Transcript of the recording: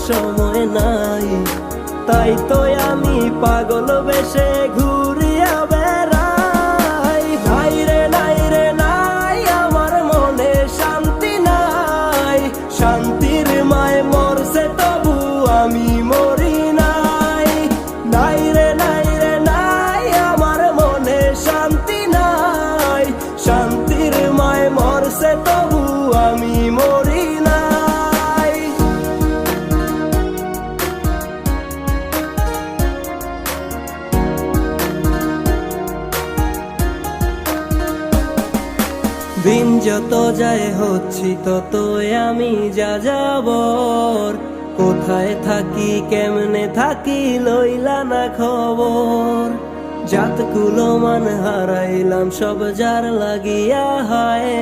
সময় নাই, তাই তো আমি পাগল বেশে ঘুরিয়া বেড়াই। নাই রে নাই রে নাই, আমার মনে শান্তি নাই, শান্তির মায় মরছে তবু আমি মরি নাই। নাই রে নাই রে নাই, আমার মনে শান্তি নাই, শান্তির মায় মরছে তবু আমি মরি নাই। দিন যত যায় হচ্ছি তত আমি যা যাবর, কোথায় থাকি কেমনে থাকি লইলা না খবর। জাতকুলো মান হারাইলাম সব যার লাগিয়া, হায়